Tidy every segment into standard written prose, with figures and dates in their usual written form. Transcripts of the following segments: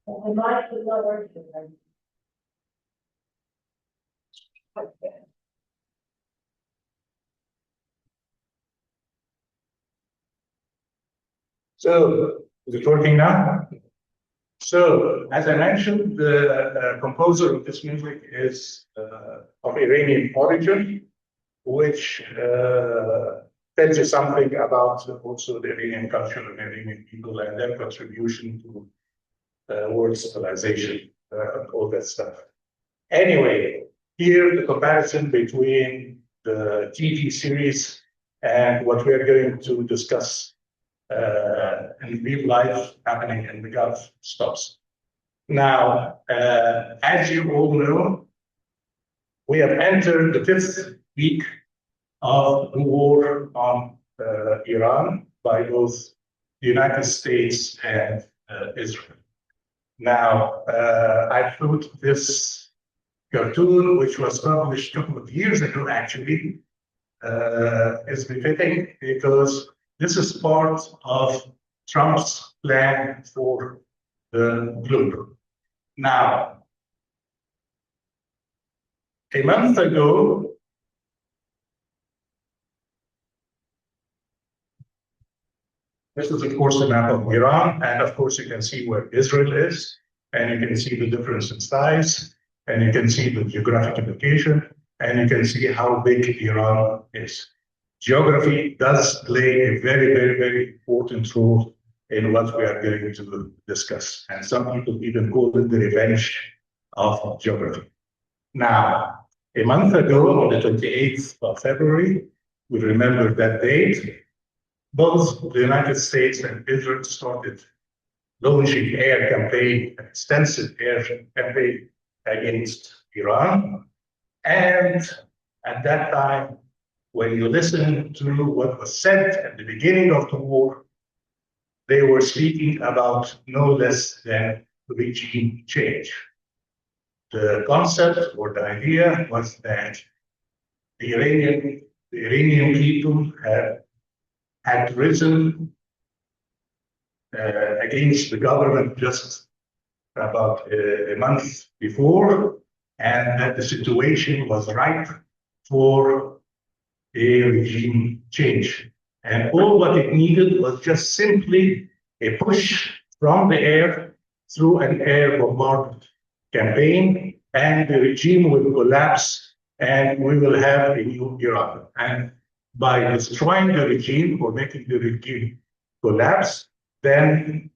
The mic is not working. So, is it working now? So, as I mentioned, the composer of this music is of Iranian origin, which tells you something about also the Iranian culture and Iranian people and their contribution to world civilization and all that stuff. Anyway, here the comparison between the TV series and what we are going to discuss in real life happening in the Gulf stops. Now, as you all know, we have entered the 5th week of the war on Iran by both the United States and Israel. Now, I put this cartoon, which was published a couple of years ago, actually, is befitting because this is part of Trump's plan for the globe. Now, a month ago, this is, of course, the map of Iran, and of course, you can see where Israel is, and you can see the difference in size, and you can see the geographic location, and you can see how big Iran is. Geography does play a very, very, very important role in what we are going to discuss, and some people even call it the revenge of geography. Now, a month ago, on the 28th of February, we remember that date, both the United States and Israel started launching air campaign, an extensive air campaign against Iran. And at that time, when you listen to what was said at the beginning of the war, they were speaking about no less than regime change. The concept or the idea was that the Iranian people had risen against the government just about a month before, and that the situation was ripe for a regime change. And all what it needed was just simply a push from the air through an air bombardment campaign, and the regime will collapse, and we will have a new Iran. And by destroying the regime or making the regime collapse, then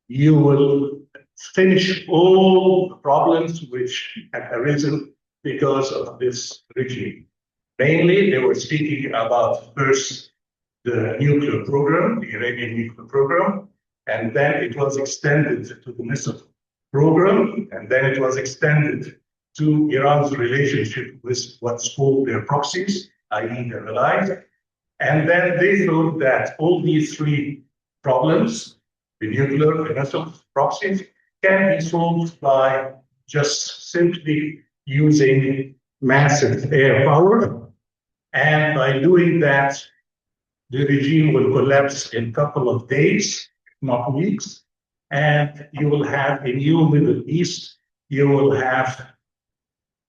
you will finish all the problems which have arisen because of this regime. Mainly, they were speaking about first the nuclear program, the Iranian nuclear program, and then it was extended to the missile program, and then it was extended to Iran's relationship with what's called their proxies, i.e. their allies. And then they thought that all these three problems, the nuclear, the missile, proxies, can be solved by just simply using massive air power. And by doing that, the regime will collapse in a couple of days, not weeks, and you will have a new Middle East. You will have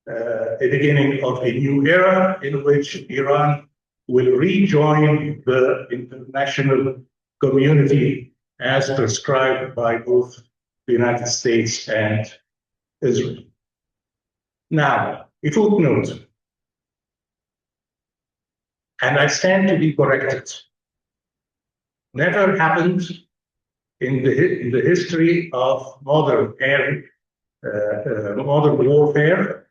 a beginning of a new era in which Iran will rejoin the international community as prescribed by both the United States and Israel. Now, a footnote, and I stand to be corrected. Never happened in the history of modern warfare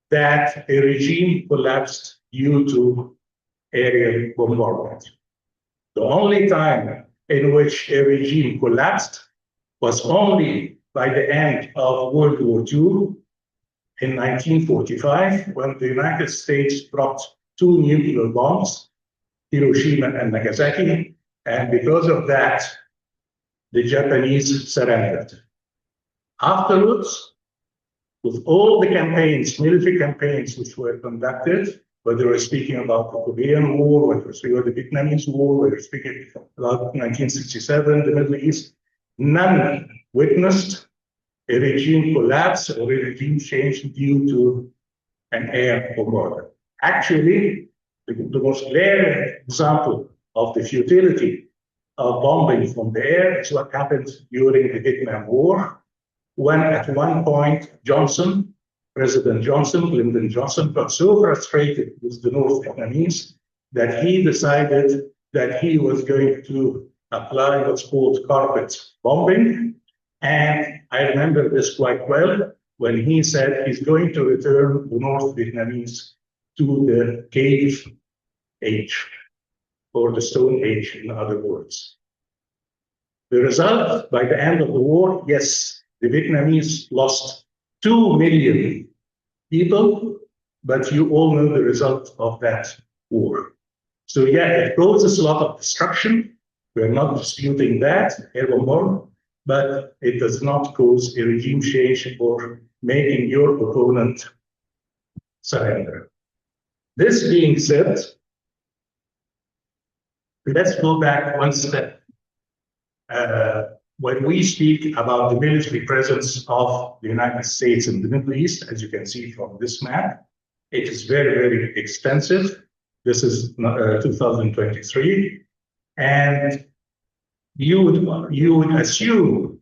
that a regime collapsed due to aerial bombardment. The only time in which a regime collapsed was only by the end of World War II in 1945, when the United States dropped 2 nuclear bombs, Hiroshima and Nagasaki, and because of that, the Japanese surrendered. Afterwards, with all the campaigns, military campaigns which were conducted, whether we're speaking about the Korean War, whether we're speaking about the Vietnamese War, whether we're speaking about 1967, the Middle East, none witnessed a regime collapse or a regime change due to an air bombardment. Actually, the most glaring example of the futility of bombing from the air is what happened during the Vietnam War, when at one point President Johnson, Lyndon Johnson, got so frustrated with the North Vietnamese that he decided that he was going to apply what's called carpet bombing. And I remember this quite well when he said he's going to return the North Vietnamese to the cave age, or the Stone Age, in other words. The result, by the end of the war, yes, the Vietnamese lost 2 million people, but you all know the result of that war. So yeah, it causes a lot of destruction. We're not disputing that, evermore, but it does not cause a regime change or making your opponent surrender. This being said, let's go back one step. When we speak about the military presence of the United States in the Middle East, as you can see from this map, it is very, very extensive. This is 2023. And you would assume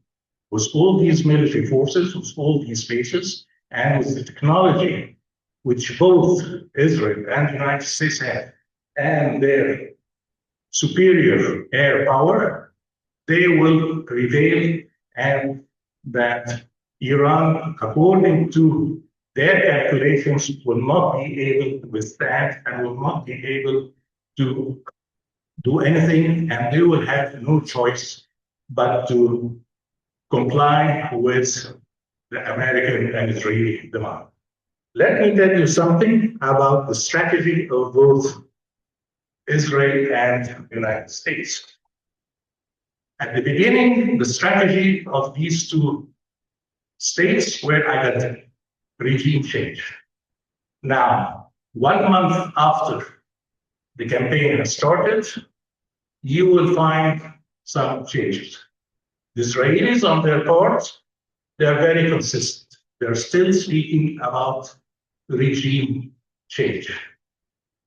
with all these military forces, with all these bases, and with the technology which both Israel and the United States have, and their superior air power, they will prevail, and that Iran, according to their calculations, will not be able to withstand and will not be able to do anything, and they will have no choice but to comply with the American and Israeli demand. Let me tell you something about the strategy of both Israel and the United States. At the beginning, the strategy of these two states were identical: regime change. Now, 1 month after the campaign has started, you will find some changes. The Israelis, on their part, they're very consistent. They're still speaking about regime change.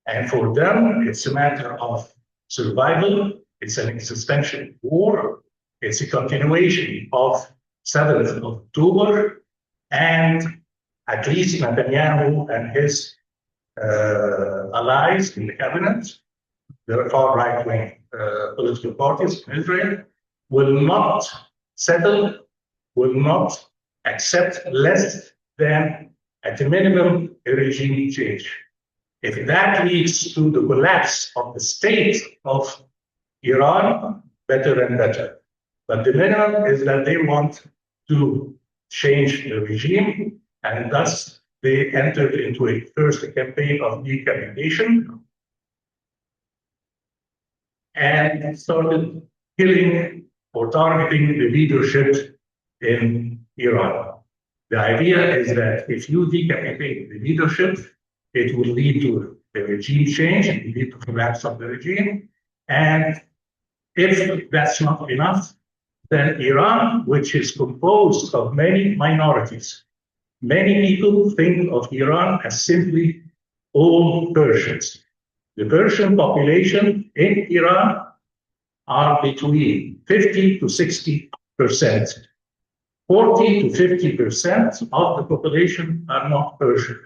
And for them, it's a matter of survival. It's an existential war. It's a continuation of 7th of October. And at least Netanyahu and his allies in the cabinet, the far right-wing political parties in Israel, will not settle, will not accept less than, at a minimum, a regime change. If that leads to the collapse of the state of Iran, better and better. But the minimum is that they want to change the regime, and thus they entered into a first campaign of decapitation and started killing or targeting the leadership in Iran. The idea is that if you decapitate the leadership, it will lead to a regime change, it will lead to collapse of the regime. And if that's not enough, then Iran, which is composed of many minorities, many people think of Iran as simply all Persians. The Persian population in Iran are between 50 to 60%. 40 to 50% of the population are not Persian,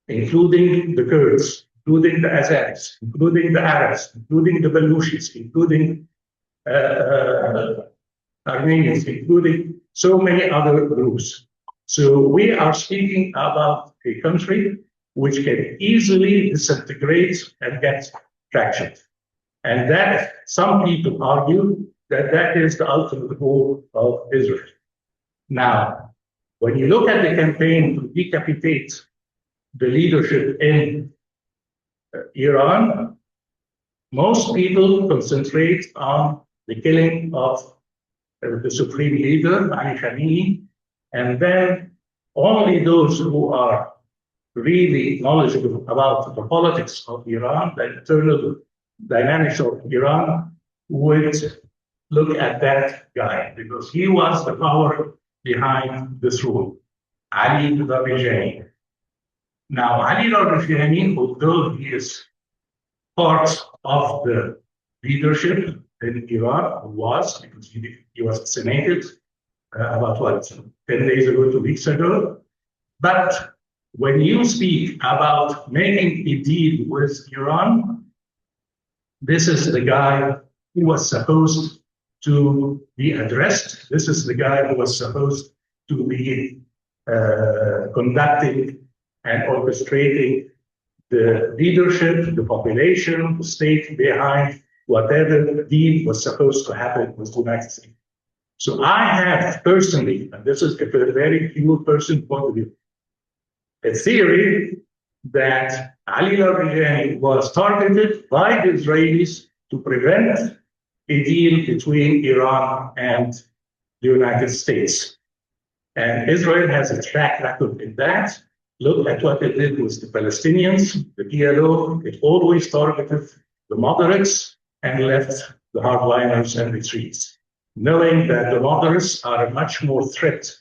including the Kurds, including the Azeris, including the Arabs, including the Baluchis, including Armenians, including so many other groups. So we are speaking about a country which can easily disintegrate and get traction. And that some people argue that that is the ultimate goal of Israel. Now, when you look at the campaign to decapitate the leadership in Iran, most people concentrate on the killing of the supreme leader, Ali Khamenei, and then only those who are really knowledgeable about the politics of Iran, the internal dynamics of Iran, would look at that guy, because he was the power behind this rule, Ali al-Rijani. Now, Ali al-Rijani, although he is part of the leadership in Iran, because he was assassinated about 10 days ago, 2 weeks ago. But when you speak about making a deal with Iran, this is the guy who was supposed to be addressed. This is the guy who was supposed to be conducting and orchestrating the leadership, the population, the state behind whatever deal was supposed to happen with the United States. So I have personally, and this is a very pure person point of view, a theory that Ali al-Rijani was targeted by the Israelis to prevent a deal between Iran and the United States. And Israel has a track record in that. Look at what it did with the Palestinians, the PLO. It always targeted the moderates and left the hardliners and retreats, knowing that the moderates are a much more threat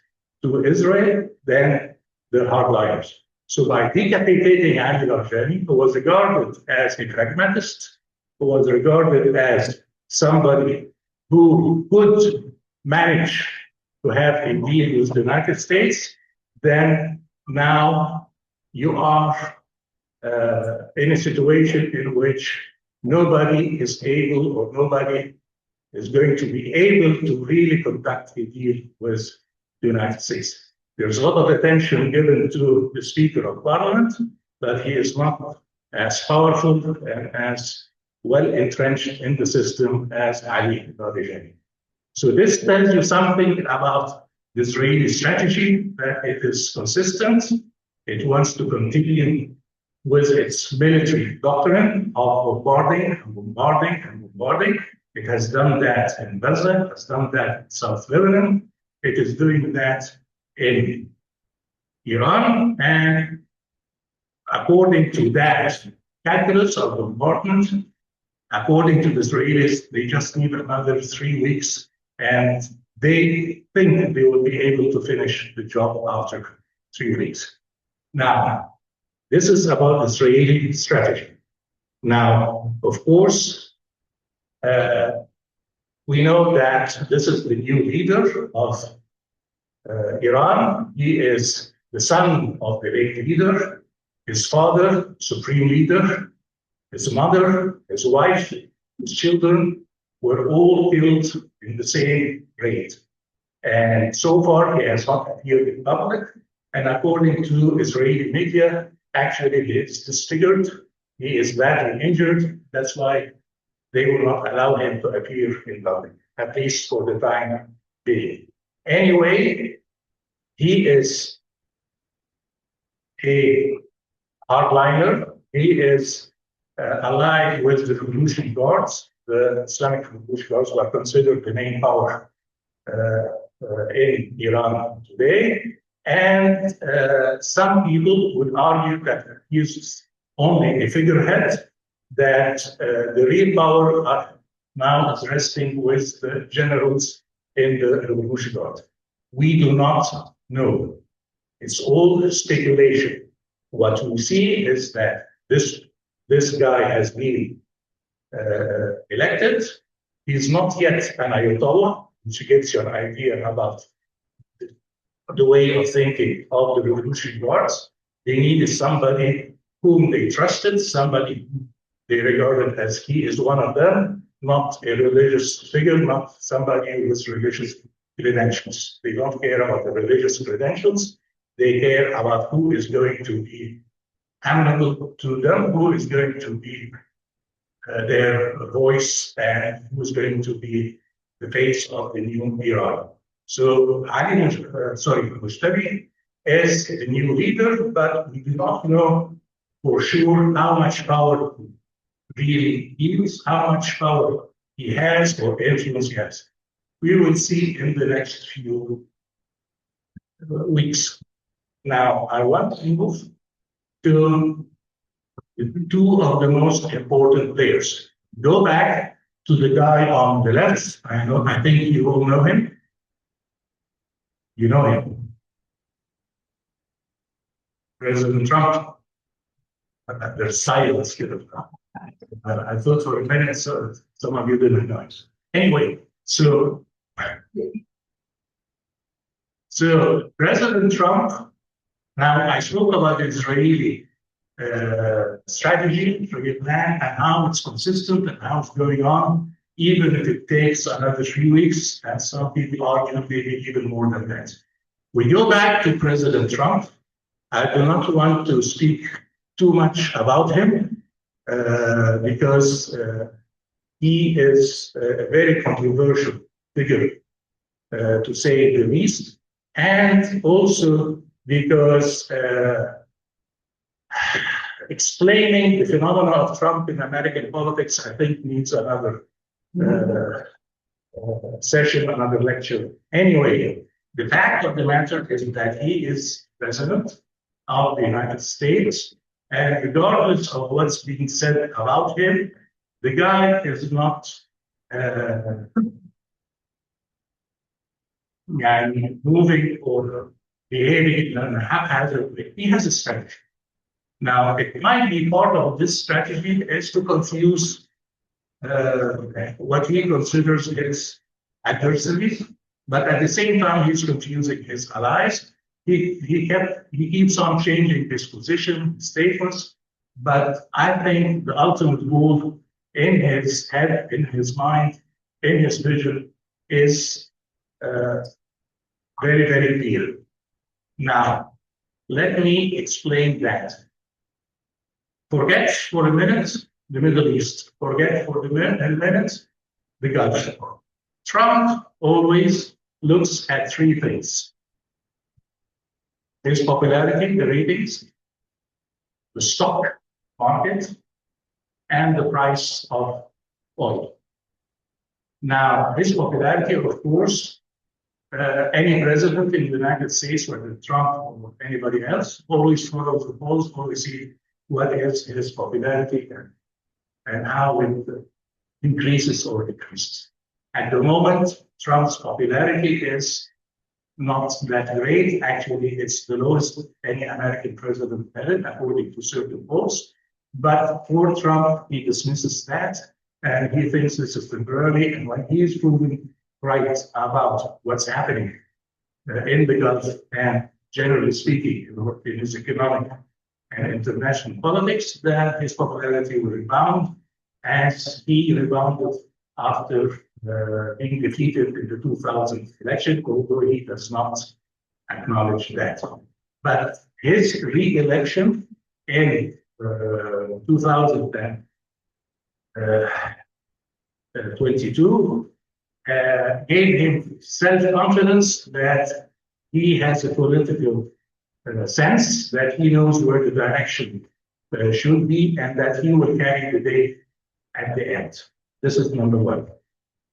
to Israel than the hardliners. So by decapitating Ali al-Rijani, who was regarded as a pragmatist, who was regarded as somebody who could manage to have a deal with the United States, then now you are in a situation in which nobody is able, or nobody is going to be able to really conduct a deal with the United States. There's a lot of attention given to the Speaker of Parliament, but he is not as powerful and as well entrenched in the system as Ali al-Rijani. So this tells you something about the Israeli strategy, that it is consistent. It wants to continue with its military doctrine of bombarding and bombarding and bombarding. It has done that in Gaza, it has done that in South Lebanon, it is doing that in Iran, and according to that calculus of bombardment, according to the Israelis, they just need another 3 weeks, and they think they will be able to finish the job after 3 weeks. Now, this is about Israeli strategy. Now, of course, we know that this is the new leader of Iran. He is the son of the late leader, his father, supreme leader, his mother, his wife, his children were all killed in the same raid. And so far, he has not appeared in public. And according to Israeli media, actually he is disfigured. He is badly injured. That's why they will not allow him to appear in public, at least for the time being. Anyway, he is a hardliner. He is allied with the Revolution Guards. The Islamic Revolution Guards are considered the main power in Iran today. And some people would argue that he is only a figurehead, that the real power now is resting with the generals in the Revolution Guard. We do not know. It's all speculation. What we see is that this guy has been elected. He's not yet an Ayatollah, which gives you an idea about the way of thinking of the Revolution Guards. They needed somebody whom they trusted, somebody they regarded as he is one of them, not a religious figure, not somebody with religious credentials. They don't care about the religious credentials. They care about who is going to be amenable to them, who is going to be their voice, and who is going to be the face of the new Iran. So Mustafi is the new leader, but we do not know for sure how much power really is, how much power he has or influence he has. We will see in the next few weeks. Now, I want to move to two of the most important players. Go back to the guy on the left. I think you all know him. You know him. President Trump. There's silence here. I thought for a minute some of you didn't know. Anyway, so President Trump, now I spoke about the Israeli strategy, Israeli plan, and how it's consistent and how it's going on, even if it takes another 3 weeks, and some people argue maybe even more than that. We go back to President Trump. I do not want to speak too much about him because he is a very controversial figure, to say the least, and also because explaining the phenomena of Trump in American politics, I think, needs another session, another lecture. Anyway, the fact of the matter is that he is president of the United States, and regardless of what's being said about him, the guy is not moving or behaving in a haphazard way. He has a strategy. Now, it might be part of this strategy is to confuse what he considers his adversaries, but at the same time, he's confusing his allies. He keeps on changing his position, statements, but I think the ultimate goal in his head, in his mind, in his vision is very, very clear. Now, let me explain that. Forget for a minute the Middle East. Forget for a minute the Gulf. Trump always looks at three things: his popularity, the ratings, the stock market, and the price of oil. Now, his popularity, of course, any president in the United States, whether Trump or anybody else, always follows the polls, always see what is his popularity and how it increases or decreases. At the moment, Trump's popularity is not that great. Actually, it's the lowest any American president had, according to certain polls. But for Trump, he dismisses that, and he thinks this is temporary. And when he is proven right about what's happening in the Gulf and generally speaking in his economic and international politics, then his popularity will rebound, as he rebounded after being defeated in the 2000 election, although he does not acknowledge that. But his re-election in 2022 gave him self-confidence that he has a political sense, that he knows where the direction should be, and that he will carry the day at the end. This is number one.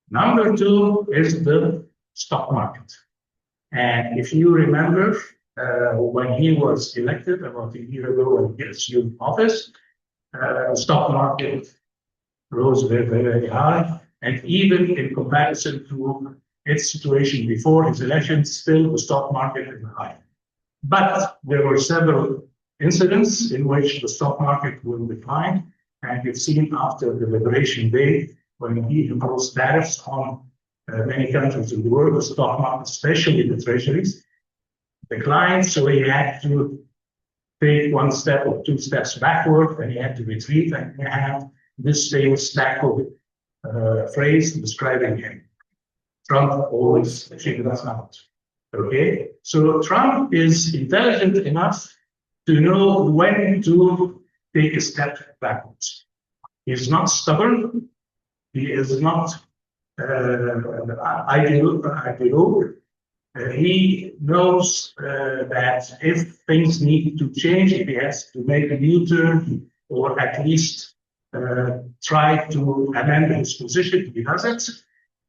Number two is the stock market. And if you remember, when he was elected about a year ago when he assumed office, the stock market rose very, very high. And even in comparison to its situation before his election, still the stock market is high. But there were several incidents in which the stock market will decline. And you've seen after the Liberation Day, when he imposed tariffs on many countries in the world, the stock market, especially the treasuries, declined. So he had to take one step or two steps backward, and he had to retreat. And he had this famous Stacko phrase describing him: Trump always figures out. Okay, so Trump is intelligent enough to know when to take a step backwards. He's not stubborn. He is not ideologue. He knows that if things need to change, if he has to make a U-turn or at least try to amend his position, he does it.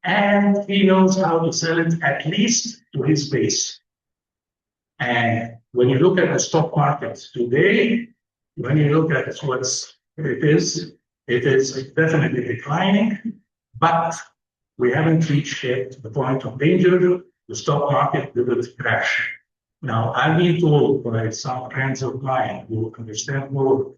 And he knows how to sell it, at least to his base. And when you look at the stock market today, when you look at it is definitely declining. But we haven't reached yet the point of danger. The stock market will crash. Now, I've been told by some friends of mine who understand more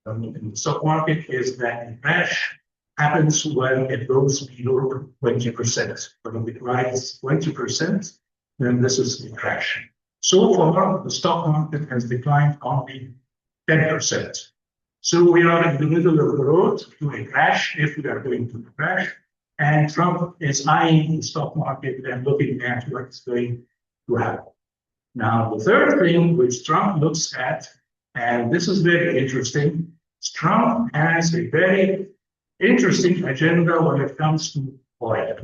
in the stock market is that a crash happens when it goes below 20%. When it rises 20%, then this is a crash. So far, the stock market has declined only 10%. So we are in the middle of the road to a crash if we are going to crash. And Trump is eyeing the stock market and looking at what's going to happen. Now, the third thing which Trump looks at, and this is very interesting, Trump has a very interesting agenda when it comes to oil.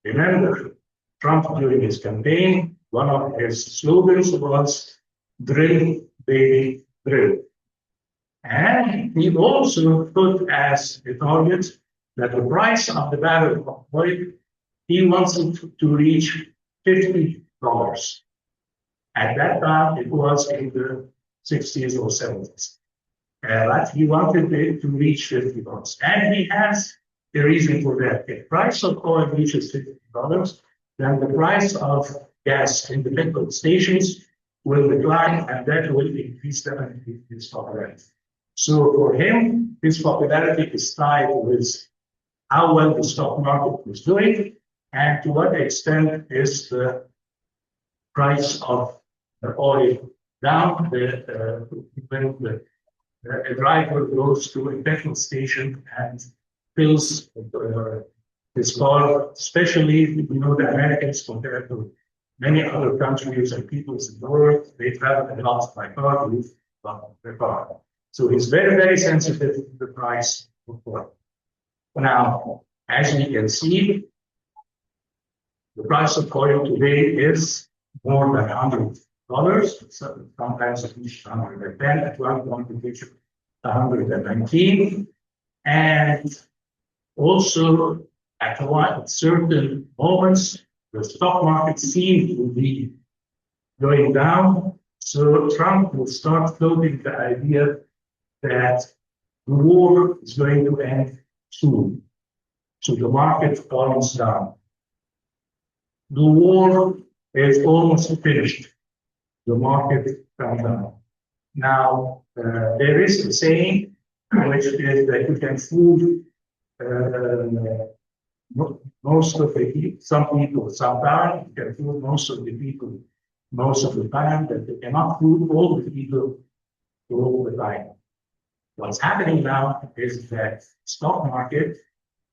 Remember, Trump during his campaign, one of his slogans was drill, baby, drill. And he also put as a target that the price of the barrel of oil, he wants it to reach $50. At that time, it was in the 60s or 70s. But he wanted it to reach $50. And he has a reason for that. If the price of oil reaches $50, then the price of gas in the petrol stations will decline, and that will increase his popularity. So for him, his popularity is tied with how well the stock market is doing, and to what extent is the price of the oil down. When a driver goes to a petrol station and fills his car, especially the Americans compared to many other countries and peoples in the world, they travel a lot by car with their car. So he's very, very sensitive to the price of oil. Now, as we can see, the price of oil today is more than $100. Sometimes it reaches 110, at one point it reached 119. And also at certain moments, the stock market seems to be going down. So Trump will start floating the idea that the war is going to end soon. So the market calms down. The war is almost finished. The market calms down. Now, there is a saying, which is that you can fool most of the people, some people sometimes, you can fool most of the people most of the time, but you cannot fool all the people all the time. What's happening now is that stock market,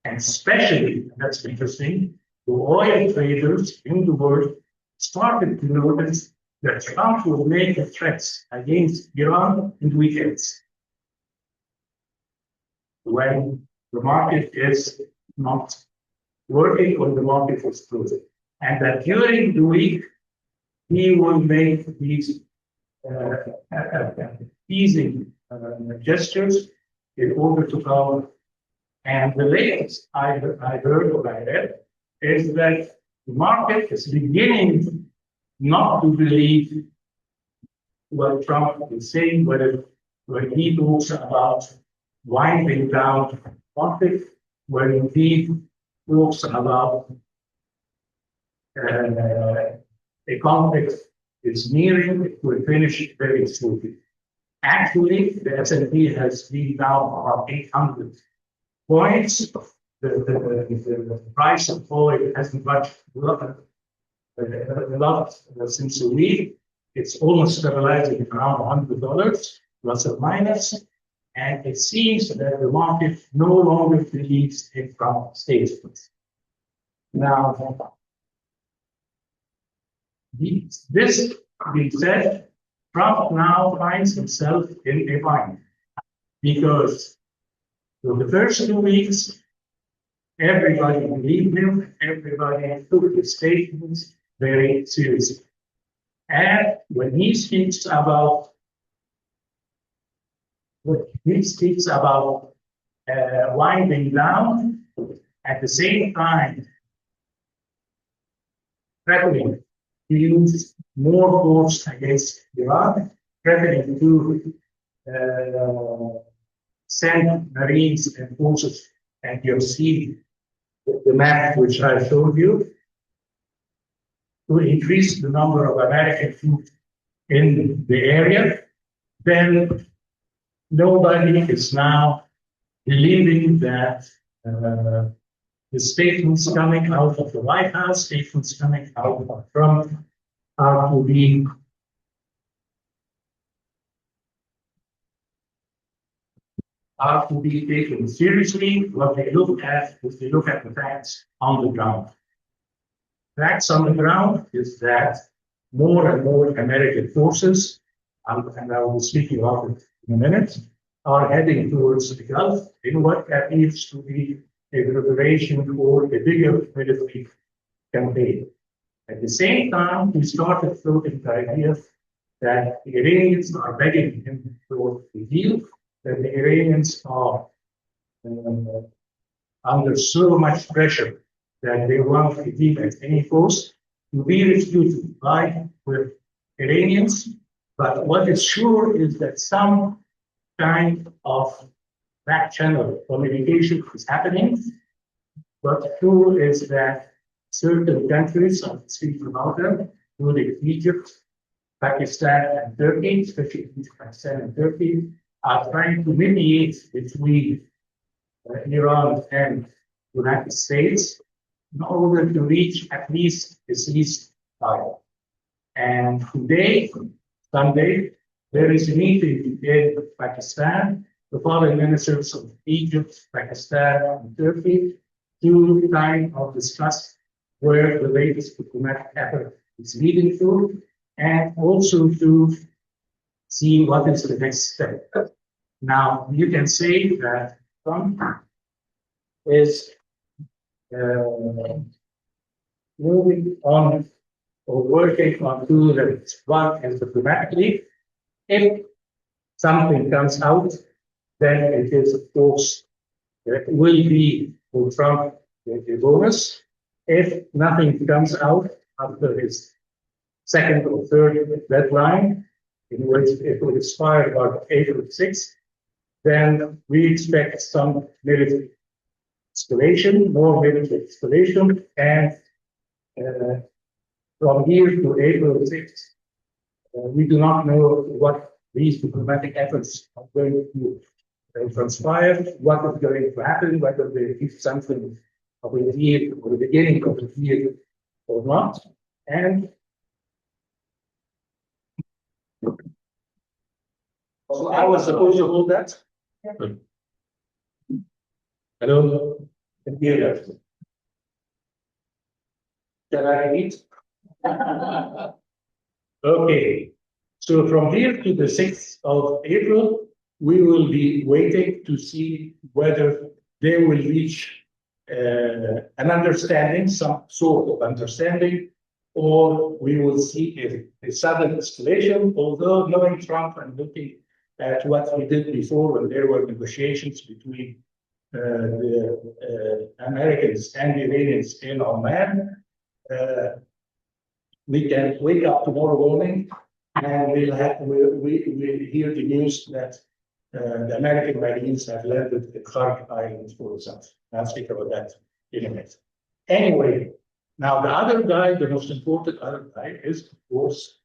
and especially, that's interesting, the oil traders in the world started to notice that Trump will make threats against Iran in the weekends when the market is not working or the market is closing. And that during the week, he will make these easing gestures in order to calm. And the latest I heard or I read is that the market is beginning not to believe what Trump is saying, when he talks about winding down conflict, when he talks about a conflict is nearing, it will finish very slowly. Actually, the S&P has been down about 800 points. The price of oil hasn't budged a lot since a week. It's almost stabilizing around $100 plus or minus. And it seems that the market no longer believes in Trump statements. Now, this being said, Trump now finds himself in a bind because for the first 2 weeks, everybody believed him, everybody took his statements very seriously. And when he speaks about winding down, at the same time threatening to use more force against Iran, threatening to send Marines and forces at your sea the map which I showed you, to increase the number of American troops in the area, then nobody is now believing that the statements coming out of the White House, statements coming out of Trump are to be taken seriously. What they look at is they look at the facts on the ground. Facts on the ground is that more and more American forces, and I will be speaking about it in a minute, are heading towards the Gulf in what appears to be a preparation for a bigger military campaign. At the same time, we started floating the idea that the Iranians are begging him for a deal, that the Iranians are under so much pressure that they want a deal at any cost to be refuted by with Iranians. But what is sure is that some kind of back channel communication is happening. But true is that certain countries, I'm speaking about them, including Egypt, Pakistan, and Turkey, especially Pakistan and Turkey, are trying to mediate between Iran and the United States in order to reach at least a ceasefire. And today, Sunday, there is a meeting in Pakistan. The foreign ministers of Egypt, Pakistan, and Turkey to kind of discuss where the latest diplomatic effort is leading to, and also to see what is the next step. Now, you can say that Trump is moving on or working on two levels. One is diplomatically. If something comes out, then it is, of course, it will be for Trump a bonus. If nothing comes out after his second or third deadline, in which it will expire about April 6th, then we expect some military escalation, more military escalation, and from here to April 6th, we do not know what these diplomatic efforts are going to transpire, what is going to happen, whether they give something of a deal or the beginning of the deal or not. And so I was supposed to hold that. Hello, can you hear that? Can I repeat? Okay, so from here to the 6th of April, we will be waiting to see whether they will reach an understanding, some sort of understanding, or we will see a sudden escalation, although knowing Trump and looking at what we did before when there were negotiations between the Americans and the Iranians in Oman, we can wake up tomorrow morning and we'll hear the news that the American Marines have landed at Khark Island, for example. I'll speak about that in a minute. Anyway, now the other guy, the most important other guy, is of course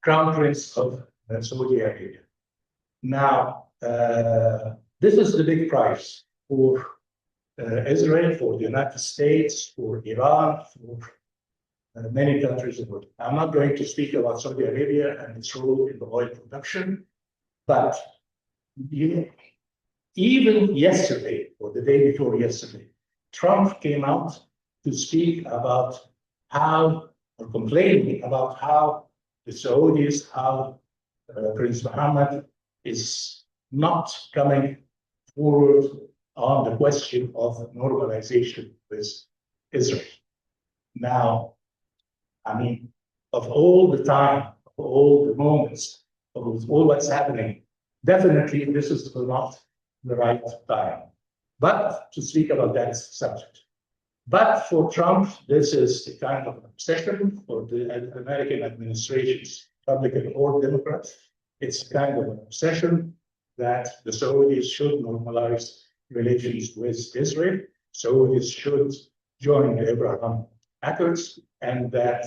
Crown Prince of Saudi Arabia. Now, this is the big prize for Israel, for the United States, for Iran, for many countries in the world. I'm not going to speak about Saudi Arabia and its role in the oil production, but even yesterday, or the day before yesterday, Trump came out to speak about how, or complaining about how the Saudis, how Prince Mohammed is not coming forward on the question of normalization with Israel. Now, I mean, of all the time, of all the moments, of all what's happening, definitely this is not the right time. But to speak about that subject. But for Trump, this is a kind of obsession for the American administrations, Republican or Democrat. It's kind of an obsession that the Saudis should normalize relations with Israel. So it should join the Abraham Accords, and that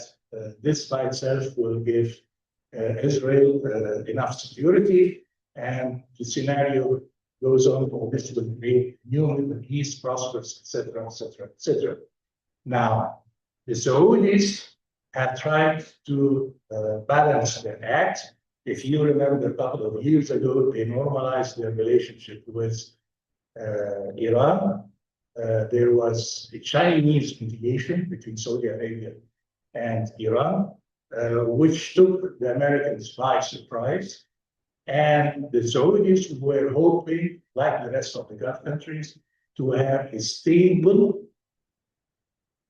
this by itself will give Israel enough security, and the scenario goes on to this will create new Middle East, prosperous, etc., etc., etc. Now, the Saudis have tried to balance their act. If you remember, a couple of years ago, they normalized their relationship with Iran. There was a Chinese mediation between Saudi Arabia and Iran, which took the Americans by surprise. And the Saudis were hoping, like the rest of the Gulf countries, to have a stable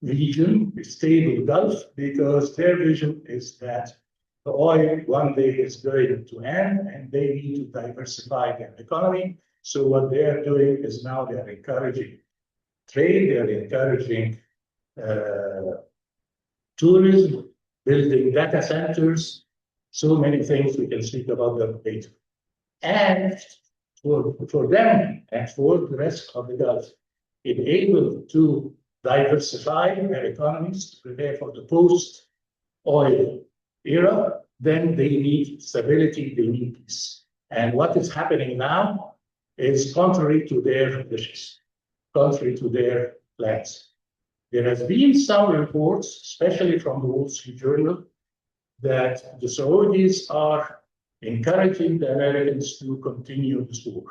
region, a stable Gulf, because their vision is that the oil one day is going to end and they need to diversify their economy. So what they are doing is now they are encouraging trade, they are encouraging tourism, building data centers, so many things we can speak about them later. And for them and for the rest of the Gulf, being able to diversify their economies to prepare for the post-oil era, then they need stability, they need peace. And what is happening now is contrary to their wishes, contrary to their plans. There has been some reports, especially from the Wall Street Journal, that the Saudis are encouraging the Americans to continue this war.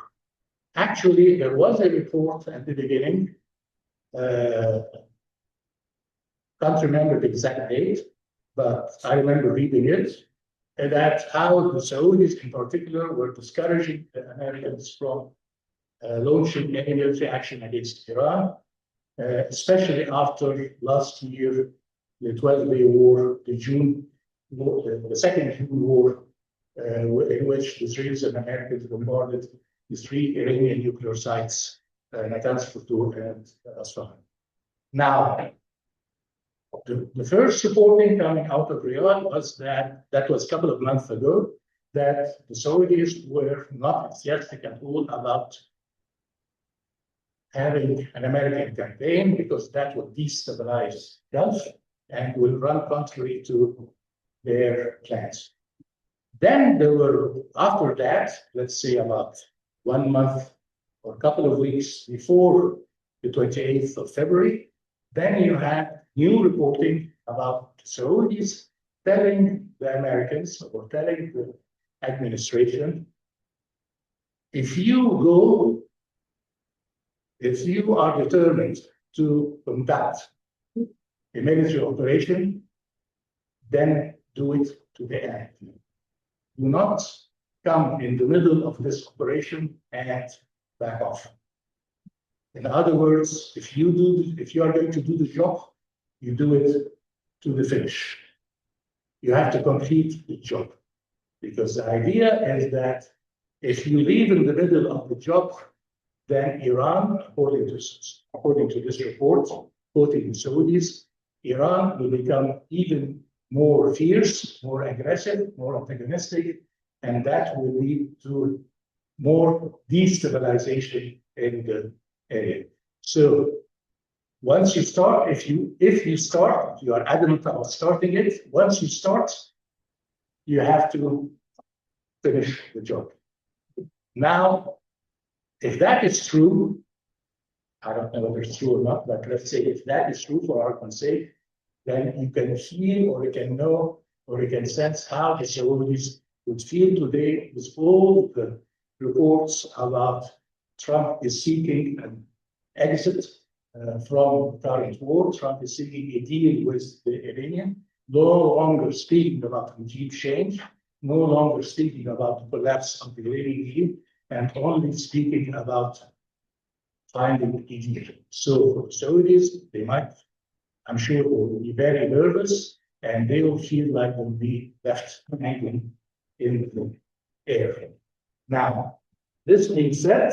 Actually, there was a report at the beginning, can't remember the exact date, but I remember reading it, that how the Saudis in particular were discouraging the Americans from launching any military action against Iran, especially after last year, the 12-day war, the second June war, in which the Israelis and Americans bombarded the 3 Iranian nuclear sites, Natanz, Fordow, and Asfahan. Now, the first reporting coming out of Riyadh was that was a couple of months ago, that the Saudis were not enthusiastic at all about having an American campaign because that would destabilize Gulf and will run contrary to their plans. Then there were, after that, let's say about 1 month or a couple of weeks before the 28th of February, then you had new reporting about the Saudis telling the Americans or telling the administration, if you are determined to conduct a military operation, then do it to the end. Do not come in the middle of this operation and back off. In other words, if you are going to do the job, you do it to the finish. You have to complete the job. Because the idea is that if you leave in the middle of the job, then Iran, according to this report, quoting the Saudis, Iran will become even more fierce, more aggressive, more antagonistic, and that will lead to more destabilization in the area. So once you start, if you start, you are adamant about starting it. Once you start, you have to finish the job. Now, if that is true, I don't know whether it's true or not, but let's say if that is true for argument's sake, then you can feel or you can know or you can sense how the Saudis would feel today with all the reports about Trump is seeking an exit from the current war. Trump is seeking a deal with the Iranian, no longer speaking about regime change, no longer speaking about the collapse of the Iranian regime, and only speaking about finding a deal. So for Saudis, they might, I'm sure, will be very nervous, and they will feel like they'll be left hanging in the air. Now, this being said,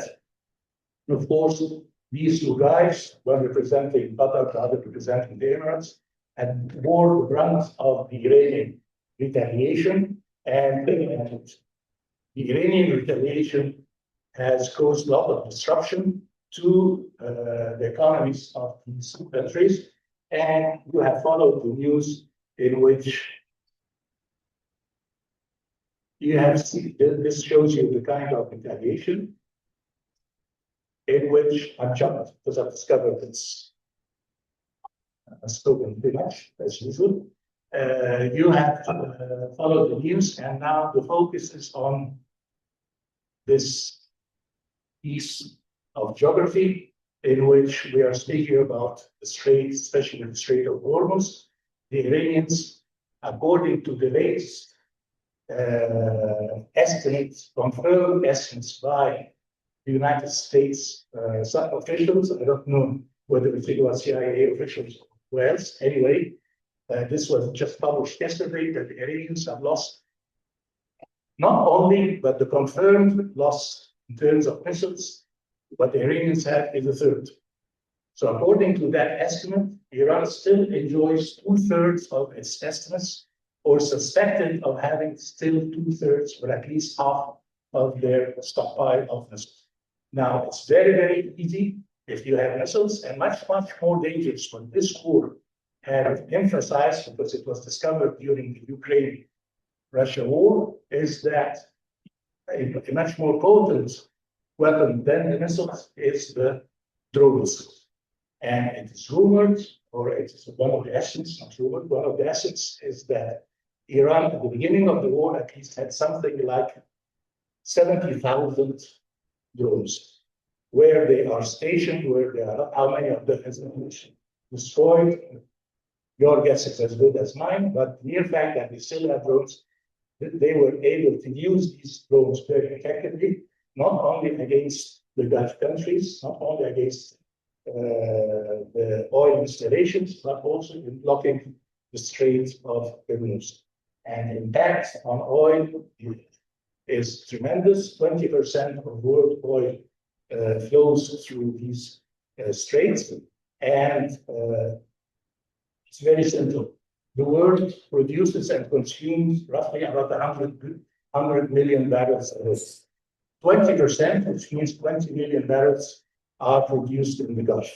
of course, these two guys, one representing Qatar, the other representing the Emirates, had bore the brunt of the Iranian retaliation, and the Iranian retaliation has caused a lot of disruption to the economies of these countries. And you have followed the news in which you have seen, this shows you the kind of retaliation in which I'm jumped because I've discovered it's spoken too much as usual. You have followed the news, and now the focus is on this piece of geography in which we are speaking about the Strait, especially the Strait of Hormuz. The Iranians, according to the latest estimates, confirmed estimates by the United States officials, I don't know whether it's CIA officials or who else. Anyway, this was just published yesterday that the Iranians have lost not only, but the confirmed loss in terms of missiles, what the Iranians have is a third. So according to that estimate, Iran still enjoys 2/3 of its estimates, or suspected of having still 2/3, or at least half of their stockpile of missiles. Now, it's very, very easy if you have missiles, and much, much more dangerous when this war had emphasized, because it was discovered during the Ukraine-Russia war, is that a much more potent weapon than the missiles is the drones. And it is rumored, or it is one of the essence, not rumored, one of the essence is that Iran at the beginning of the war at least had something like 70,000 drones. Where they are stationed, where they are, how many of them has been destroyed. Your guess is as good as mine, but the mere fact that they still have drones, they were able to use these drones very effectively, not only against the Gulf countries, not only against the oil installations, but also in blocking the Strait of Hormuz. And impact on oil is tremendous. 20% of world oil flows through these straits, and it's very simple. The world produces and consumes roughly about 100 million barrels a day. 20%, which means 20 million barrels, are produced in the Gulf.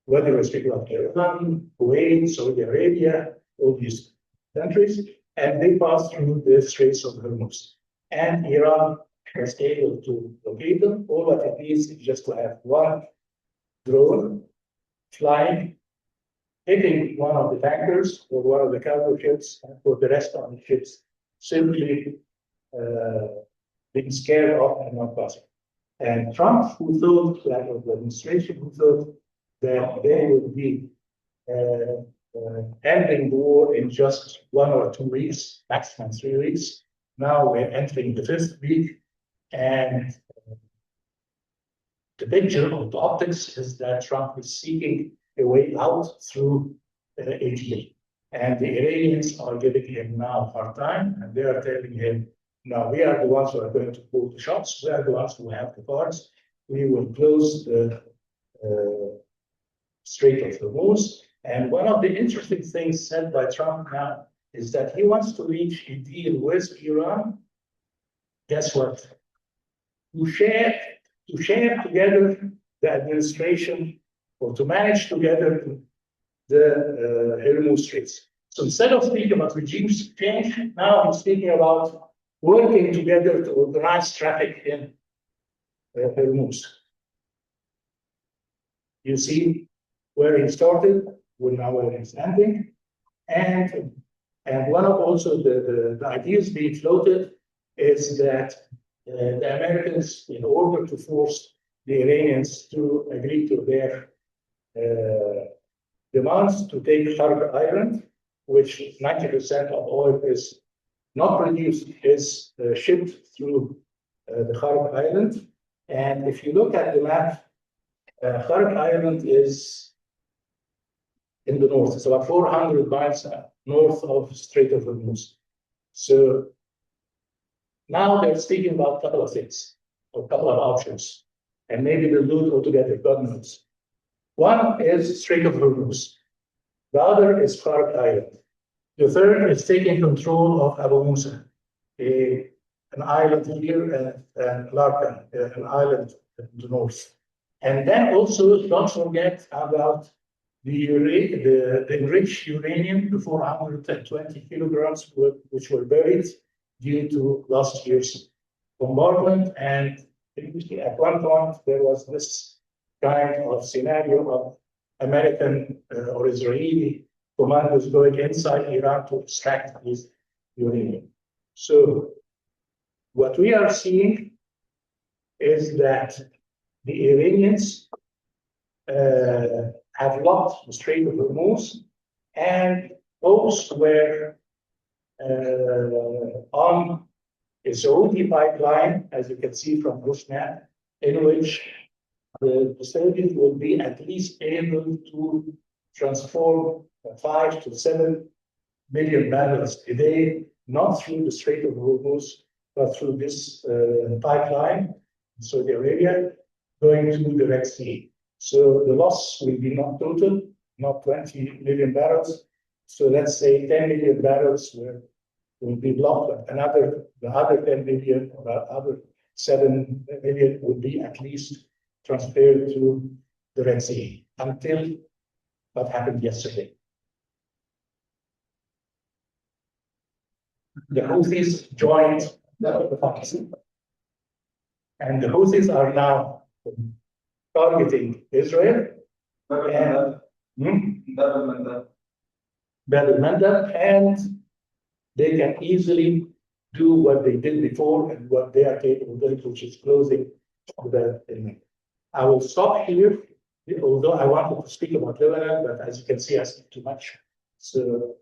Whether it's speaking of Iran, Kuwait, Saudi Arabia, all these countries, and they pass through the Straits of Hormuz. And Iran was able to locate them. All what it needs is just to have one drone flying, hitting one of the tankers or one of the cargo ships, and for the rest of the ships simply being scared off and not passing. And Trump, who thought, that was the administration, who thought that they would be ending the war in just 1 or 2 weeks, maximum 3 weeks. Now we're entering the 5th week, and the picture of the optics is that Trump is seeking a way out through a deal. And the Iranians are giving him now a hard time, and they are telling him, no, we are the ones who are going to pull the shots. We are the ones who have the cards. We will close the Strait of Hormuz. And one of the interesting things said by Trump now is that he wants to reach a deal with Iran. Guess what? To share together the administration, or to manage together the Hormuz Straits. So instead of speaking about regime change, now he's speaking about working together to organize traffic in Hormuz. You see where he started, now where he's ending, and one of also the ideas being floated is that the Americans, in order to force the Iranians to agree to their demands to take Harb Island, which 90% of oil is not produced, is shipped through the Harb Island. And if you look at the map, Harb Island is in the north. It's about 400 miles north of Strait of Hormuz. So now they're speaking about a couple of things, or a couple of options, and maybe they'll do it altogether, God knows. One is Strait of Hormuz. The other is Harb Island. The third is taking control of Abu Musa, an island here, and Larkan, an island in the north. And then also don't forget about the enriched uranium, the 420 kilograms, which were buried due to last year's bombardment. And at one point, there was this kind of scenario of American or Israeli commandos going inside Iran to extract this uranium. So what we are seeing is that the Iranians have blocked the Strait of Hormuz, and those were on a Saudi pipeline, as you can see from this map, in which the Saudis will be at least able to transform 5 to 7 million barrels a day, not through the Strait of Hormuz, but through this pipeline, Saudi Arabia, going to the Red Sea. So the loss will be not total, not 20 million barrels. So let's say 10 million barrels will be blocked. The other 10 million or other 7 million will be at least transferred to the Red Sea until what happened yesterday. The Houthis joined the Pakistan. And the Houthis are now targeting Israel and and they can easily do what they did before and what they are capable of doing, which is closing the enemy. I will stop here, although I wanted to speak about Lebanon, but as you can see, I speak too much. So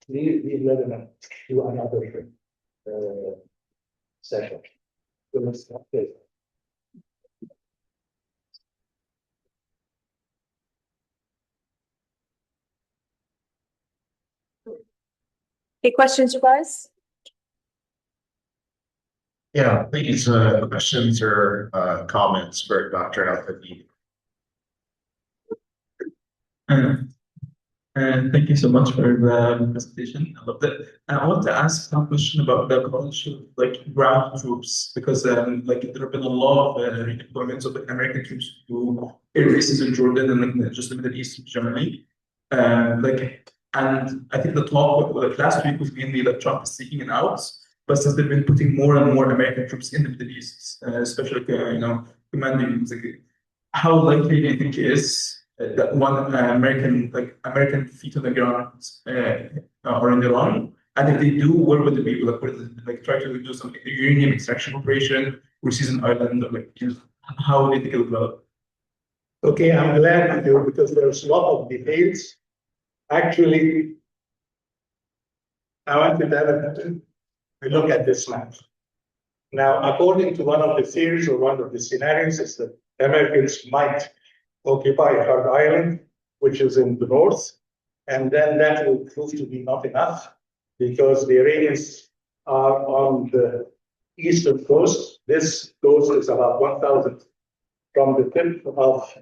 leave Lebanon to another session. So let's stop there. Any questions, you guys? Yeah, please, questions or comments for Dr. Al-Hadidi. And thank you so much for the presentation. I loved it. I want to ask a question about the approach of ground troops, because there have been a lot of redeployments of American troops to air bases in Jordan and just the Middle East generally. And I think the talk last week was mainly that Trump is seeking an out, but since they've been putting more and more American troops in the Middle East, especially commanding, how likely do you think it is that one American feet on the ground are in Iran? And if they do, where would they be? Try to do some uranium extraction operation or seize an island, or how do you think it will develop? Okay, I'm glad you, because there's a lot of debates. Actually, I want to look at this map. Now, according to one of the theories or one of the scenarios, is that Americans might occupy Hard Island, which is in the north, and then that will prove to be not enough because the Iranians are on the eastern coast. This coast is about 1,000 from the tip of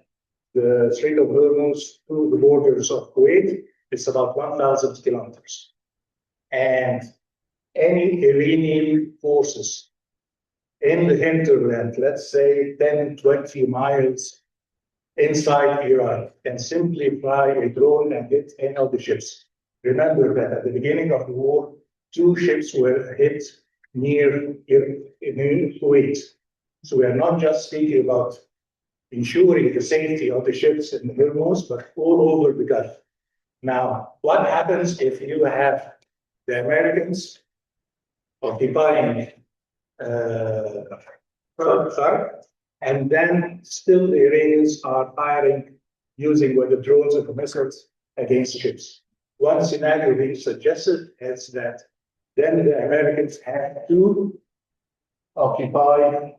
the Strait of Hormuz to the borders of Kuwait. It's about 1,000 kilometers. And any Iranian forces in the hinterland, let's say 10, 20 miles inside Iran, can simply fly a drone and hit any of the ships. Remember that at the beginning of the war, 2 ships were hit near Kuwait. So we are not just speaking about ensuring the safety of the ships in the Hormuz, but all over the Gulf. Now, what happens if you have the Americans occupying and then still the Iranians are firing using whether drones or missiles against ships? One scenario being suggested is that then the Americans have to occupy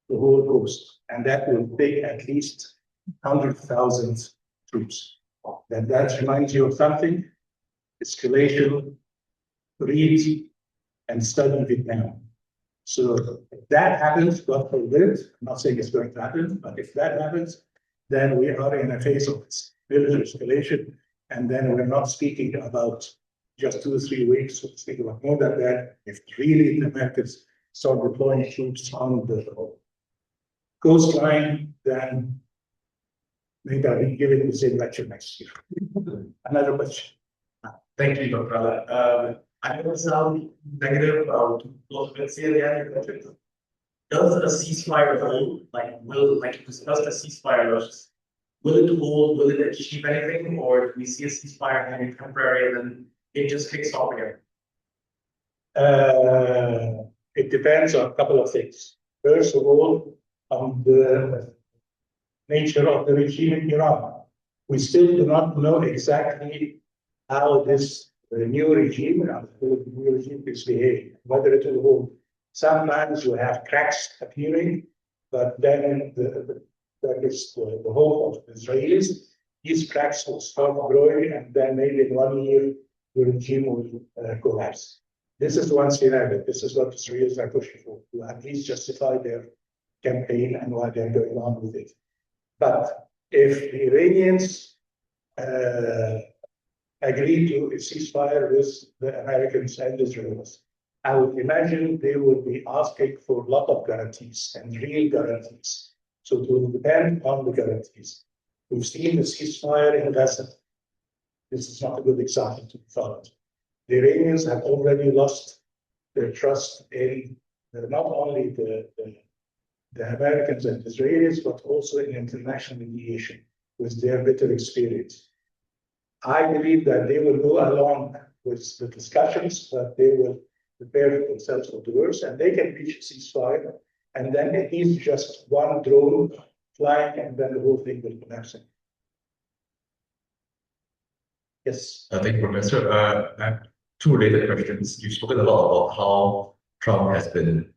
the whole coast, and that will take at least 100,000 troops. Then that reminds you of something: escalation, read, and study Vietnam. So if that happens, God forbid, I'm not saying it's going to happen, but if that happens, then we are in a phase of military escalation, and then we're not speaking about just 2 or 3 weeks, we're speaking about more than that. If really the Americans start deploying troops on the coastline, then maybe I'll be giving the same lecture next year. Another question. Thank you, Dr. Alaa. I know it sounds negative about possibility at the end of the conflict. Does a ceasefire hold, like you discussed a ceasefire, will it hold, will it achieve anything, or do we see a ceasefire having temporary and then it just kicks off again? It depends on a couple of things. First of all, on the nature of the regime in Iran. We still do not know exactly how this new regime is behaving, whether it will hold. Sometimes you have cracks appearing, but then that is the hope of the Israelis. These cracks will start growing, and then maybe in 1 year, the regime will collapse. This is one scenario. This is what the Israelis are pushing for, to at least justify their campaign and why they're going on with it. But if the Iranians agree to a ceasefire with the Americans and Israelis, I would imagine they would be asking for a lot of guarantees and real guarantees. So it will depend on the guarantees. We've seen the ceasefire in Gaza. This is not a good example to be followed. The Iranians have already lost their trust in not only the Americans and Israelis, but also in international mediation with their bitter experience. I believe that they will go along with the discussions, but they will prepare themselves for the worst, and they can reach a ceasefire, and then it needs just one drone flying, and then the whole thing will collapse. Yes. Thank you, Professor. I have two related questions. You've spoken a lot about how Trump has been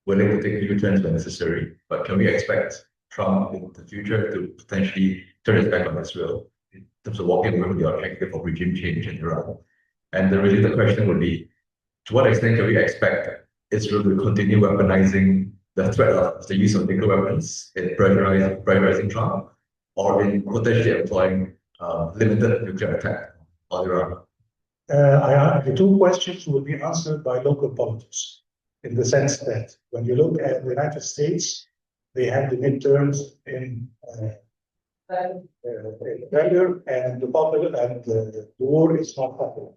willing to take U-turns when necessary, but can we expect Trump in the future to potentially turn his back on Israel in terms of walking away from the objective of regime change in Iran? And the related question would be, to what extent can we expect Israel to continue weaponizing the threat of the use of nuclear weapons in pressurizing Trump, or in potentially employing limited nuclear attack on Iran? The two questions will be answered by local politics, in the sense that when you look at the United States, they had the midterms in November, and the war is not popular.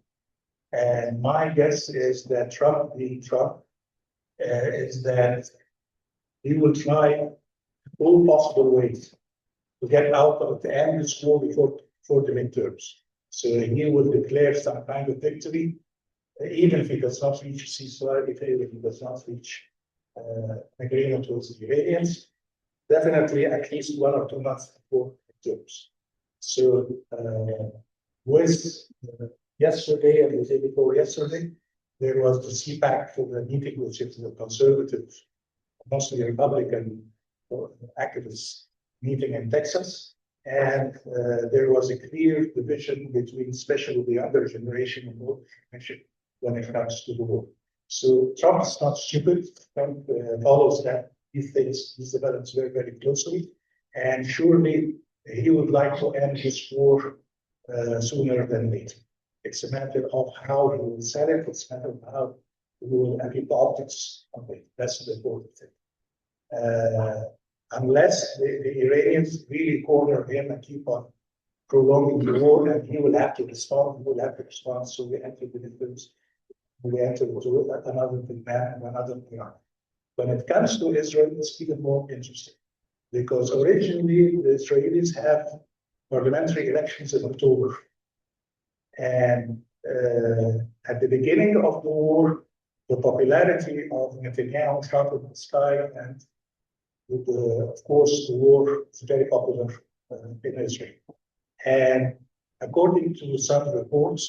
And my guess is that Trump, being Trump, is that he will try all possible ways to get out of the end of the war before the midterms. So he will declare some kind of victory, even if he does not reach a ceasefire, if he does not reach agreement with the Iranians, definitely at least 1 or 2 months before midterms. So with yesterday and the day before yesterday, there was the CPAC for the meeting, which is the conservative, mostly Republican activists meeting in Texas. And there was a clear division between, especially the younger generation when it comes to the war. So Trump is not stupid. Trump follows that. He thinks these developments very, very closely. And surely he would like to end this war sooner than later. It's a matter of how he will sell it. It's a matter of how he will have the optics of it. That's the important thing. Unless the Iranians really corner him and keep on prolonging the war, and he will have to respond. He will have to respond. So we enter the difference. We enter another man and another Iran. When it comes to Israel, it's even more interesting, because originally the Israelis have parliamentary elections in October. And at the beginning of the war, the popularity of Netanyahu shot in the sky, and of course, the war is very popular in Israel. And according to some reports,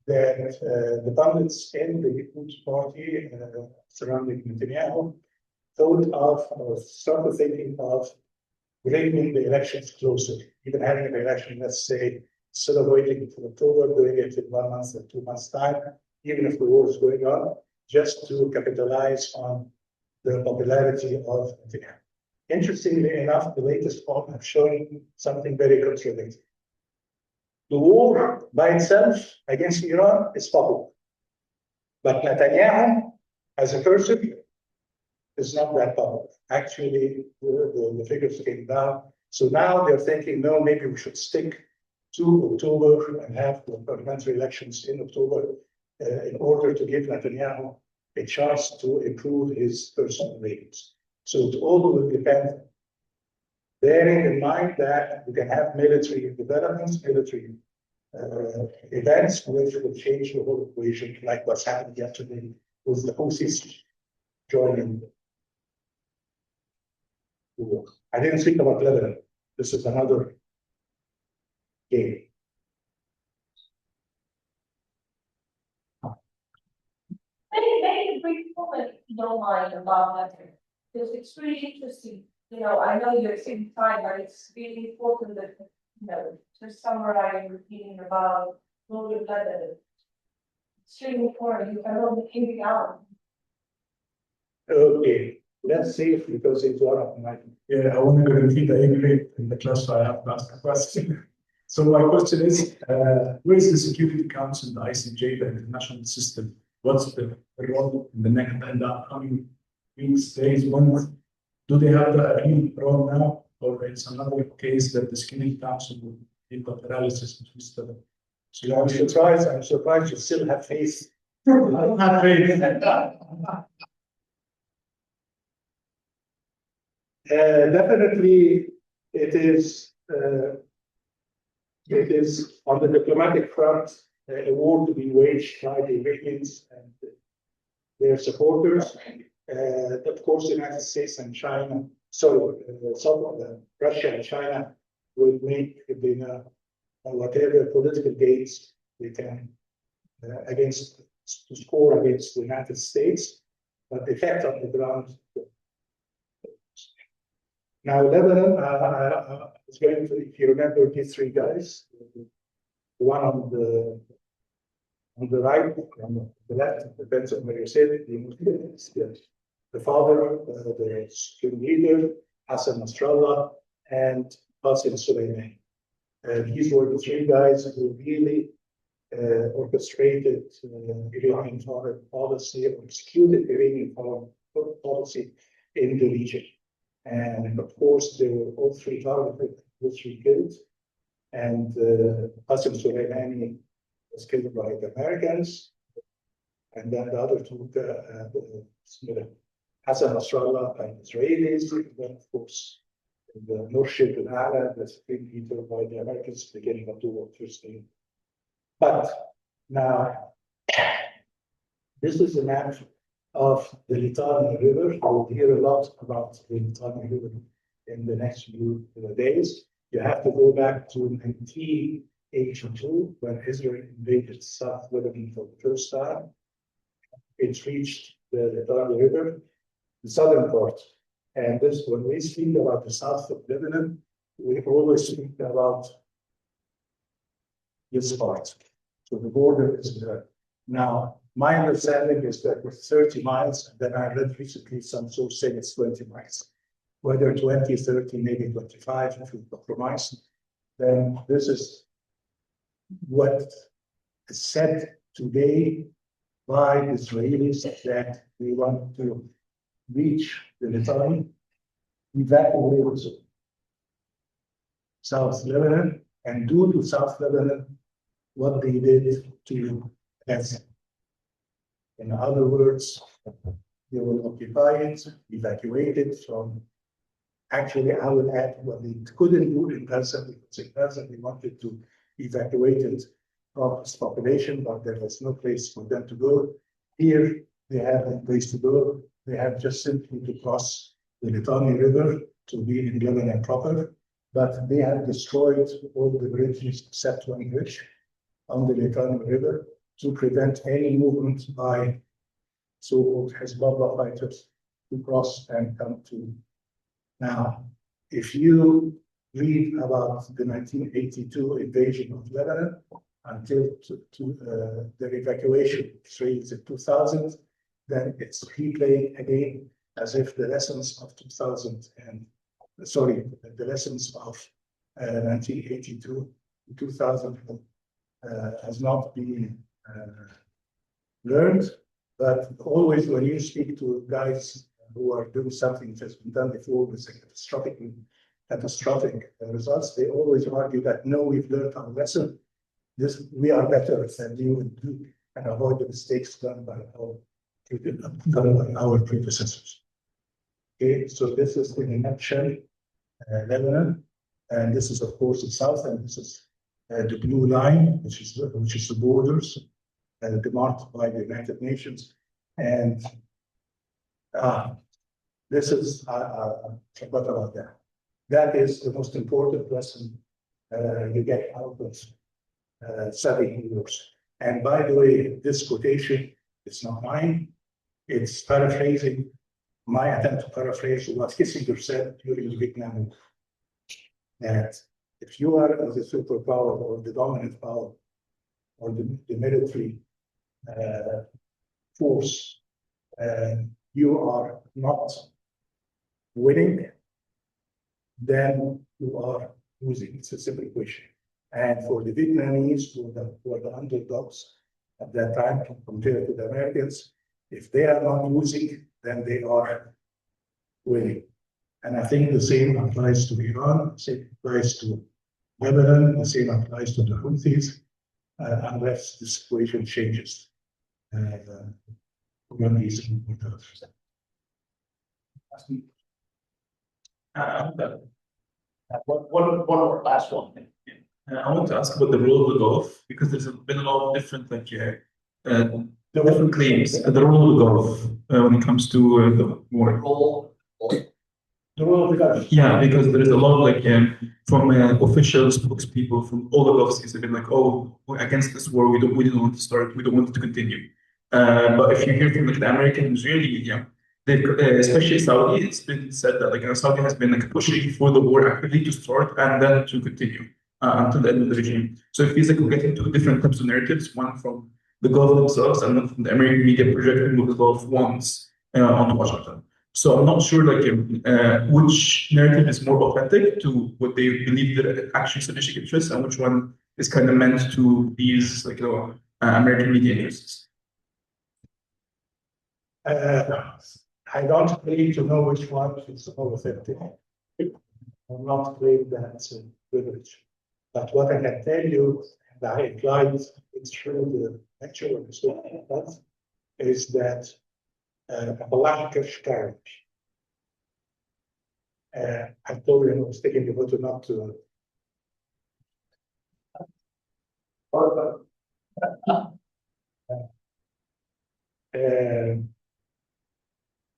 that the pundits in the Likud party surrounding Netanyahu thought of, or started thinking of, bringing the elections closer, even having an election, let's say, instead of waiting until October, doing it in 1 month or 2 months' time, even if the war is going on, just to capitalize on the popularity of Netanyahu. Interestingly enough, the latest poll have shown something very contradictory. The war by itself against Iran is popular. But Netanyahu, as a person, is not that powerful. Actually, the figures came down. So now they're thinking, no, maybe we should stick to October and have the parliamentary elections in October in order to give Netanyahu a chance to improve his personal ratings. So it all will depend, bearing in mind that we can have military developments, military events which will change the whole equation, like what's happened yesterday with the AUC joining the war. I didn't speak about Lebanon. This is another game. Make a brief comment, if you don't mind, about that, because it's really interesting. You know, I know you're taking time, but it's really important that, you know, to summarize repeating about Lord of Lebanon. Extremely important, you cannot be keeping out. Okay, let's see if because it's one of my. Yeah, I want to guarantee the A grade in the class, so I have to ask a question. So my question is, where is the Security Council, the ICJ, the international system? What's the role in the next and the upcoming weeks, days, months? Do they have the real role now, or it's another case that the Security Council will give the paralysis instead of? So I'm surprised you still have faith. I don't have faith. Definitely, it is on the diplomatic front a war to be waged by the Iranians and their supporters. Of course, the United States and China, Russia and China will make whatever political gains they can to score against the United States, but the effect on the ground. Now, Lebanon, I was going to, if you remember these three guys, the one on the right, on the left, depends on where you say it, the father, the student leader, Hassan Nasrallah, and Qasem Soleimani. These were the three guys who really orchestrated Iranian foreign policy, or executed Iranian foreign policy in the region. And of course, they were all three targeted, all three killed. And Qasem Soleimani was killed by the Americans. And then the other two, Hassan Nasrallah by the Israelis. And then, of course, the Murshid al-Ala, the supreme leader by the Americans at the beginning of the war, first thing. But now, this is a map of the Litani River. We'll hear a lot about the Litani River in the next few days. You have to go back to 1982 when Israel invaded South Lebanon for the first time. It reached the Litani River, the southern part. And this, when we speak about the south of Lebanon, we always speak about this part. So the border is there. Now, my understanding is that with 30 miles, and then I read recently some source saying it's 20 miles. Whether 20, 30, maybe 25, if you compromise, then this is what is said today by the Israelis that we want to reach the Litani, evacuate South Lebanon, and do to South Lebanon what they did to Gaza. In other words, they will occupy it, evacuate it from. Actually, I will add what they couldn't do in Gaza, because in Gaza they wanted to evacuate it from its population, but there was no place for them to go. Here, they have a place to go. They have just simply to cross the Litani River to be in Lebanon proper, but they have destroyed all the bridges except one bridge on the Litani River to prevent any movement by so-called Hezbollah fighters to cross and come to. Now, if you read about the 1982 invasion of Lebanon until their evacuation Israelis in 2000, then it's replayed again as if the lessons of 1982 to 2000 has not been learned. But always when you speak to guys who are doing something that has been done before with catastrophic results, they always argue that no, we've learned our lesson. We are better than you and avoid the mistakes done by our predecessors. Okay, so this is in a nutshell Lebanon, and this is of course the south, and this is the blue line, which is the borders demarked by the United Nations, and this is forgot about that. That is the most important lesson you get out of studying yours. And by the way, this quotation is not mine. It's paraphrasing my attempt to paraphrase what Kissinger said during the Vietnam War. That if you are the superpower or the dominant power or the military force, you are not winning, then you are losing. It's a simple equation. And for the Vietnamese, who were the underdogs at that time compared to the Americans, if they are not losing, then they are winning. And I think the same applies to Iran, the same applies to Lebanon, the same applies to the Houthis, unless the situation changes. One reason or the other. One more last one. I want to ask about the role of the Gulf, because there's been a lot of different different claims. The role of the Gulf when it comes to the war. The role of the Gulf. Yeah, because there is a lot from official spokespeople from all the Gulf states have been like, oh, we're against this war. We don't want to start. We don't want it to continue. But if you hear from the American Israeli media, especially Saudi, it's been said that Saudi has been pushing for the war actively to start and then to continue until the end of the regime. So it feels like we're getting two different types of narratives, one from the Gulf themselves and one from the American media projecting what the Gulf wants onto Washington. So I'm not sure which narrative is more authentic to what they believe that actually strategic interests, and which one is kind of meant to these American media interests. I don't claim to know which one is more authentic. I'm not claiming that privilege. But what I can tell you, and I implied it's through the lecture of the is that Appalachian carriage. I told you I was taking the photo not to.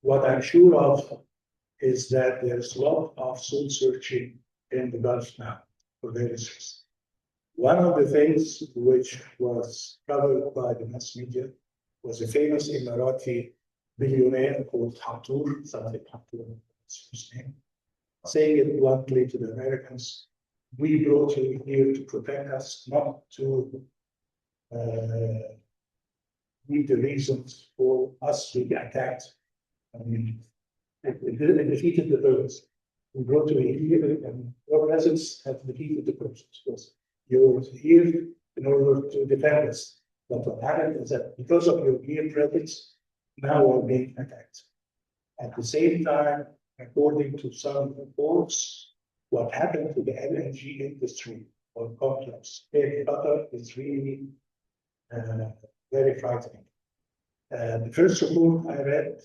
What I'm sure of is that there's a lot of soul searching in the Gulf now for various reasons. One of the things which was covered by the mass media was a famous Emirati billionaire called Hatur, something Hatur, his name, saying it bluntly to the Americans, we brought you here to protect us, not to be the reasons for us being attacked. I mean, it defeated the purpose. We brought you here, and your presence has defeated the purpose. Because you're here in order to defend us. But what happened is that because of your mere presence, now we're being attacked. At the same time, according to some reports, what happened to the LNG industry or complex in Qatar is really very frightening. The first report I read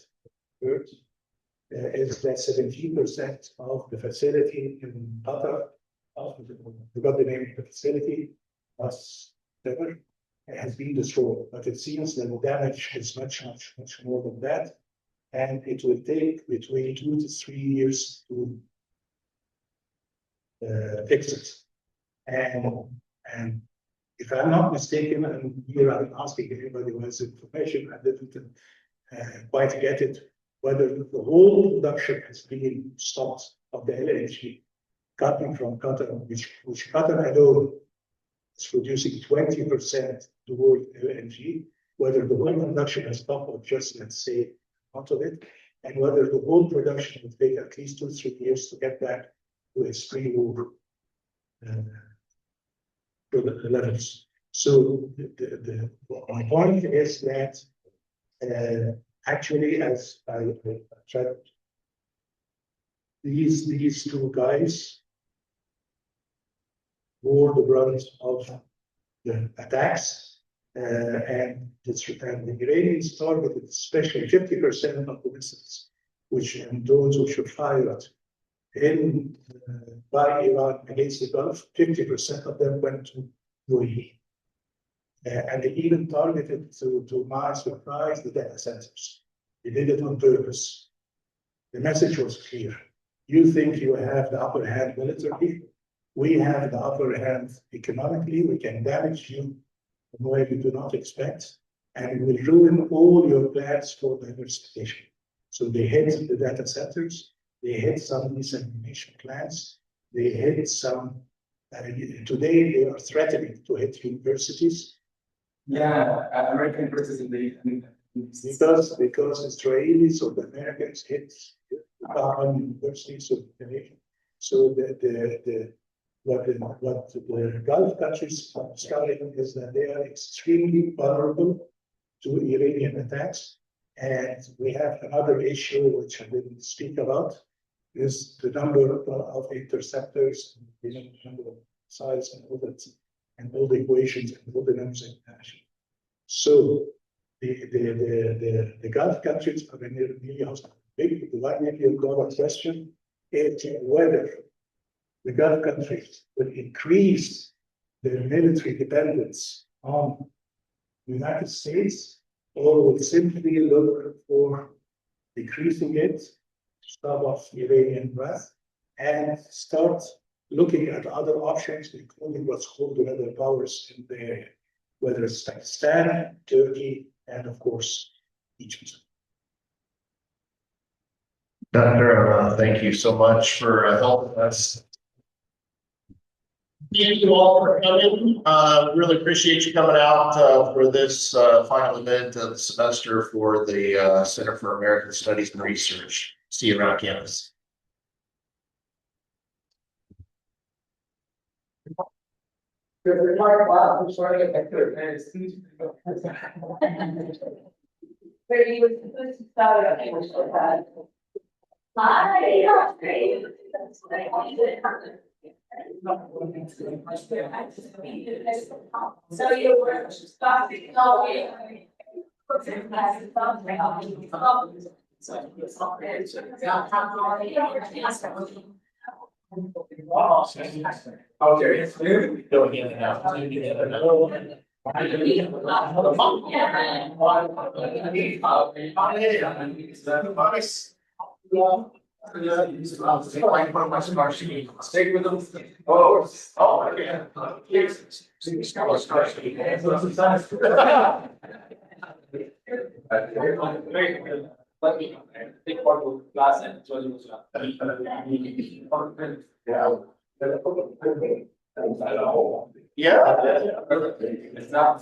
is that 17% of the facility in Qatar, I forgot the name of the facility, has been destroyed. But it seems that the damage is much more than that. And it will take between 2 to 3 years to fix it. And if I'm not mistaken, and here I'm asking everybody who has information, I didn't quite get it, whether the whole production has been stopped of the LNG coming from Qatar, which Qatar alone is producing 20% the world LNG, whether the whole production has stopped or just, let's say, part of it, and whether the whole production will take at least 2 or 3 years to get back to its pre-war levels. So my point is that Actually, as I tried, these two guys bore the brunt of the attacks, and the Iranians targeted especially 50% of the missiles, and those which were fired by Iran against the Gulf, 50% of them went to UAE. And they even targeted to my surprise the data centers. They did it on purpose. The message was clear. You think you have the upper hand militarily, we have the upper hand economically, we can damage you in a way you do not expect, and we will ruin all your plans for diversification. So they hit the data centers, they hit some dissemination plants, they hit some, today they are threatening to hit universities. Yeah, American universities in the because Israelis or the Americans hit universities of the nation. So what the Gulf countries are discovering is that they are extremely vulnerable to Iranian attacks. And we have another issue which I didn't speak about, is the number of interceptors, the number of size and all that, and all the equations and all the numbers international. So the Gulf countries are really hostile. The $1 million question is whether the Gulf countries will increase their military dependence on the United States, or will simply look for decreasing it, stop off Iranian wrath, and start looking at other options, including what's called the other powers in the area, whether it's Pakistan, Turkey, and of course, Egypt. Dr. Thank you so much for helping us. Thank you all for coming. Really appreciate you coming out for this final event of the semester for the Center for American Studies and Research. See you around campus. But you were supposed to start on English like that. Hi, yeah, great. That's what I wanted. So you were starting. Oh, yeah. Yeah. It's not